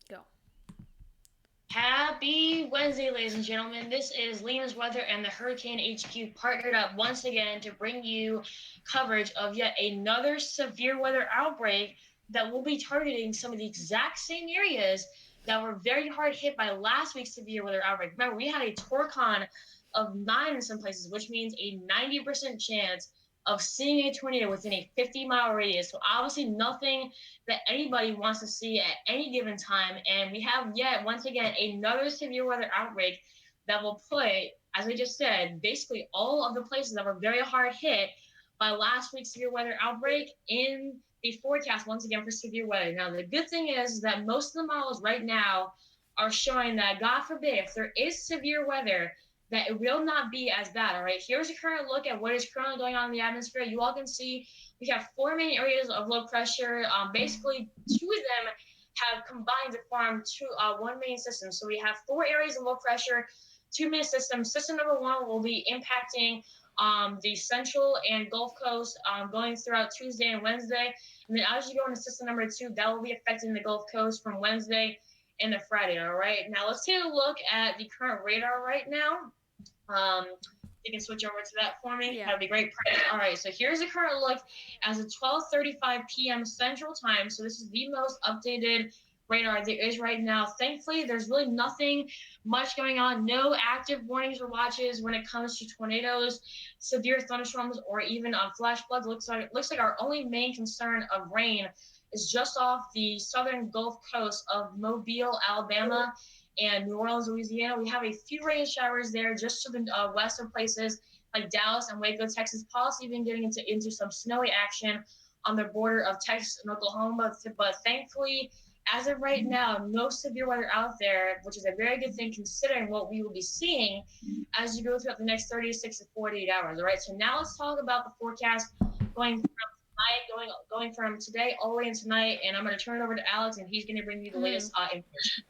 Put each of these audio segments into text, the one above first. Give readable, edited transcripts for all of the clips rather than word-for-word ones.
Go. Happy Wednesday, ladies and gentlemen. This is Lena's Weather and the Hurricane HQ partnered up once again to bring you coverage of yet another severe weather outbreak that will be targeting some of the exact same areas that were very hard hit by last week's severe weather outbreak. Remember, we had a torcon of 9 in some places, which means a 90% chance of seeing a tornado within a 50-mile radius. So obviously nothing that anybody wants to see at any given time. And we have yet, once again, another severe weather outbreak that will put, as I just said, basically all of the places that were very hard hit by last week's severe weather outbreak in the forecast once again for severe weather. Now, the good thing is that most of the models right now are showing that, God forbid, if there is severe weather, that it will not be as bad. All right, here's a current look at what is currently going on in the atmosphere. You all can see we have four main areas of low pressure. Basically, two of them have combined to form one main system. So we have four areas of low pressure, two main systems. System number one will be impacting the central and Gulf Coast going throughout Tuesday and Wednesday. And then as you go into system number two, that will be affecting the Gulf Coast from Wednesday into Friday. All right. Now let's take a look at the current radar right now. You can switch over to that for me. Yeah. That'd be great. All right, so here's the current look as of 12:35 p.m. Central Time. So this is the most updated radar there is right now. Thankfully, there's really nothing much going on. No active warnings or watches when it comes to tornadoes, severe thunderstorms, or even flash floods. Looks like our only main concern of rain is just off the southern Gulf Coast of Mobile, Alabama, and New Orleans, Louisiana. We have a few rain showers there just to the west of places like Dallas and Waco, Texas, possibly even getting into some snowy action on the border of Texas and Oklahoma. But thankfully, as of right now, no severe weather out there, which is a very good thing considering what we will be seeing as you go throughout the next 36 to 48 hours. All right, so now let's talk about the forecast going from tonight, going from today all the way into tonight, and I'm going to turn it over to Alex, and he's going to bring you the latest information.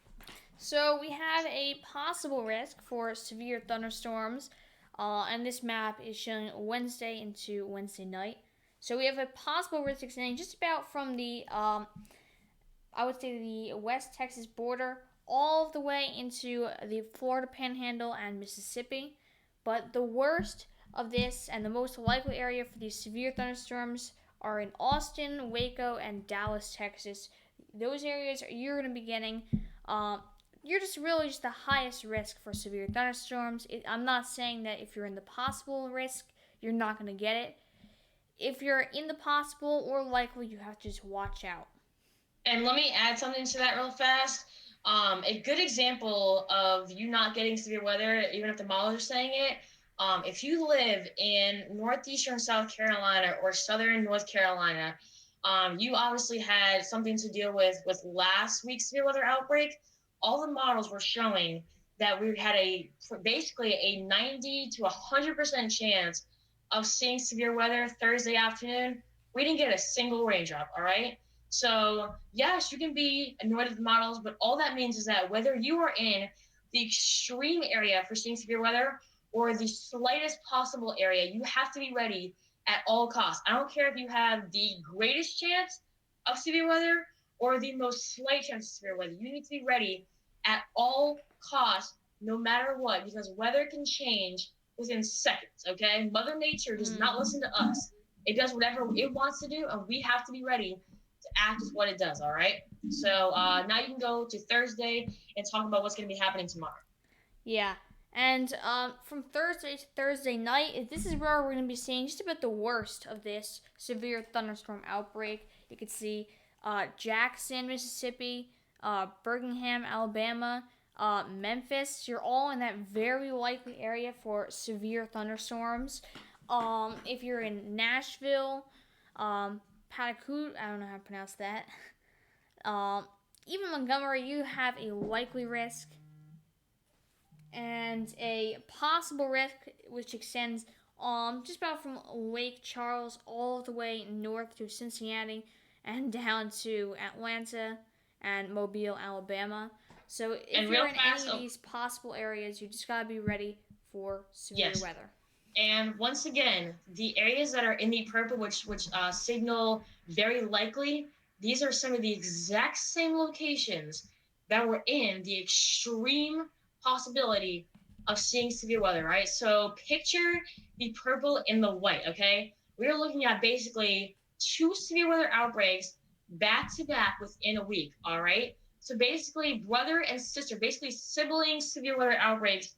So we have a possible risk for severe thunderstorms, and this map is showing Wednesday into Wednesday night. So we have a possible risk extending just about from the, I would say, the West Texas border all the way into the Florida Panhandle and Mississippi. But the worst of this and the most likely area for these severe thunderstorms are in Austin, Waco, and Dallas, Texas. Those areas you're going to be getting. You're just really just the highest risk for severe thunderstorms. I'm not saying that if you're in the possible risk, you're not going to get it. If you're in the possible or likely, you have to just watch out. And let me add something to that real fast. A good example of you not getting severe weather, even if the models are saying it, if you live in northeastern South Carolina or southern North Carolina, you obviously had something to deal with last week's severe weather outbreak. All the models were showing that we had basically a 90 to 100% chance of seeing severe weather Thursday afternoon. We didn't get a single raindrop. All right. So, yes, you can be annoyed at the models, but all that means is that whether you are in the extreme area for seeing severe weather or the slightest possible area, you have to be ready at all costs. I don't care if you have the greatest chance of severe weather or the most slight chance of severe weather. You need to be ready at all costs, no matter what, because weather can change within seconds, okay? Mother Nature does not listen to us. It does whatever it wants to do, and we have to be ready to act as what it does. All right. So now you can go to Thursday and talk about what's going to be happening tomorrow. Yeah. And from Thursday to Thursday night, this is where we're going to be seeing just about the worst of this severe thunderstorm outbreak. You can see Jackson, Mississippi, Birmingham, Alabama, Memphis. You're all in that very likely area for severe thunderstorms. If you're in Nashville, Patacoot, I don't know how to pronounce that. Um, Even Montgomery, you have a likely risk and a possible risk which extends just about from Lake Charles all the way north to Cincinnati and down to Atlanta and Mobile, Alabama. So if And you're real in fast, any of oh, these possible areas, you just gotta be ready for severe yes. weather. And once again, the areas that are in the purple, which signal very likely, these are some of the exact same locations that we're in the extreme possibility of seeing severe weather, right? So picture the purple and the white, okay? We're looking at basically two severe weather outbreaks back to back within a week, all right? So basically, brother and sister, basically sibling severe weather outbreaks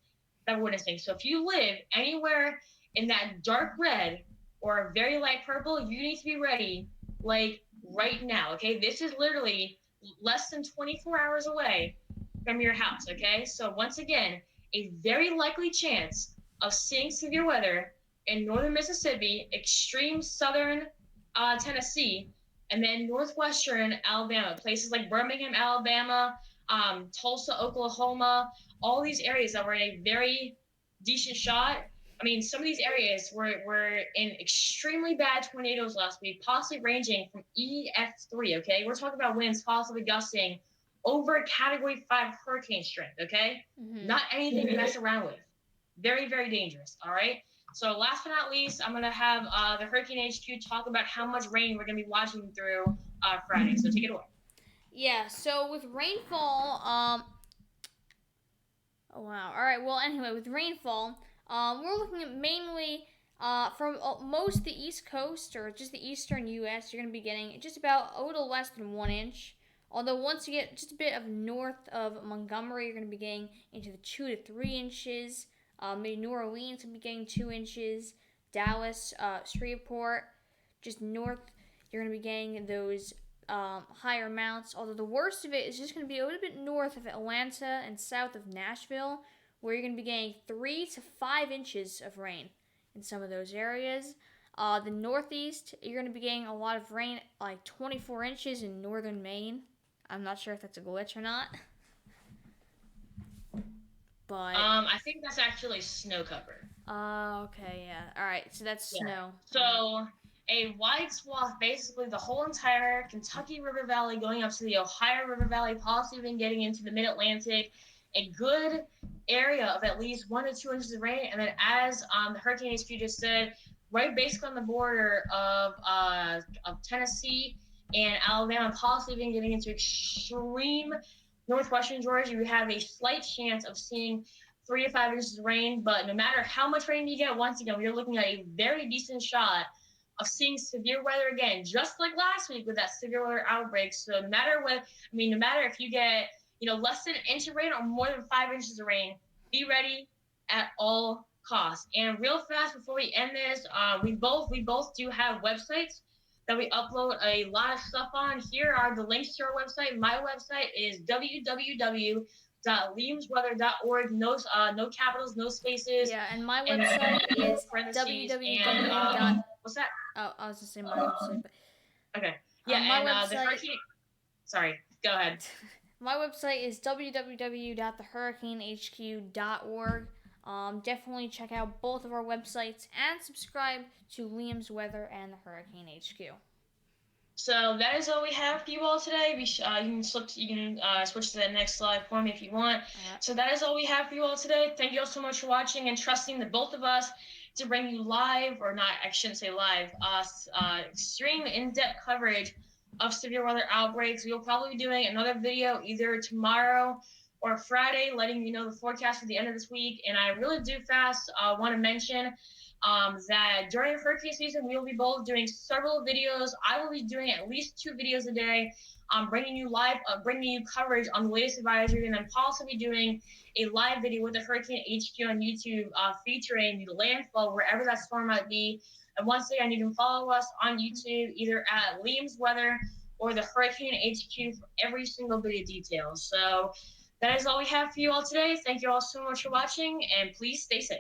that we're witnessing. So if you live anywhere in that dark red or very light purple, you need to be ready like right now, okay? This is literally less than 24 hours away from your house, okay? So once again, a very likely chance of seeing severe weather in northern Mississippi, extreme southern Tennessee, and then northwestern Alabama, places like Birmingham, Alabama, Tulsa, Oklahoma, all these areas that were in a very decent shot. I mean, some of these areas were in extremely bad tornadoes last week, possibly ranging from EF3, okay? We're talking about winds possibly gusting over a Category 5 hurricane strength, okay? Mm-hmm. Not anything to mess around with. Very, very dangerous, all right? So last but not least, I'm going to have the Hurricane HQ talk about how much rain we're going to be watching through Friday. So take it away. Yeah, so with rainfall, oh wow. All right. Well, anyway, with rainfall, we're looking at mainly from most the East Coast or just the eastern U.S. You're going to be getting just about a little less than 1 inch. Although once you get just a bit of north of Montgomery, you're going to be getting into the 2 to 3 inches. Maybe New Orleans will be getting 2 inches. Dallas, Shreveport, just north, you're going to be getting those higher amounts. Although the worst of it is just going to be a little bit north of Atlanta and south of Nashville, where you're going to be getting 3 to 5 inches of rain in some of those areas. The Northeast, you're going to be getting a lot of rain, like 24 inches in northern Maine. I'm not sure if that's a glitch or not, but I think that's actually snow cover. okay, yeah. All right, so that's Yeah. snow. All right. So a wide swath, basically the whole entire Kentucky River Valley, going up to the Ohio River Valley, possibly even getting into the Mid Atlantic, a good area of at least 1 to 2 inches of rain, and then as the Hurricane HQ just said, right basically on the border of Tennessee and Alabama, possibly even getting into extreme northwestern Georgia, you have a slight chance of seeing 3 to 5 inches of rain. But no matter how much rain you get, once again, we're looking at a very decent shot of seeing severe weather again, just like last week with that severe weather outbreak. So no matter what, I mean, no matter if you get, less than an inch of rain or more than 5 inches of rain, be ready at all costs. And real fast before we end this, we both do have websites that we upload a lot of stuff on. Here are the links to our website. My website is www.leamsweather.org. No capitals, no spaces, Yeah, and my and website no is parentheses. And www. dot what's that? Oh, I was just saying my website, but Okay, yeah, my and the website hurricane. Sorry, go ahead. my website is www.thehurricanehq.org. Definitely check out both of our websites and subscribe to Liam's Weather and the Hurricane HQ. So that is all we have for you all today. You can switch to the next slide for me if you want. So that is all we have for you all today. Thank you all so much for watching and trusting the both of us to bring you live, or not, I shouldn't say live, extreme in-depth coverage of severe weather outbreaks. We'll probably be doing another video either tomorrow or Friday, letting you know the forecast for the end of this week. And I really do fast want to mention that during hurricane season, we will be both doing several videos. I will be doing at least 2 videos a day, bringing you bringing you coverage on the latest advisory, and then possibly doing a live video with the Hurricane HQ on YouTube, featuring the landfall wherever that storm might be. And once again, you can follow us on YouTube either at Liam's Weather or the Hurricane HQ for every single video detail. So that is all we have for you all today. Thank you all so much for watching, and please stay safe.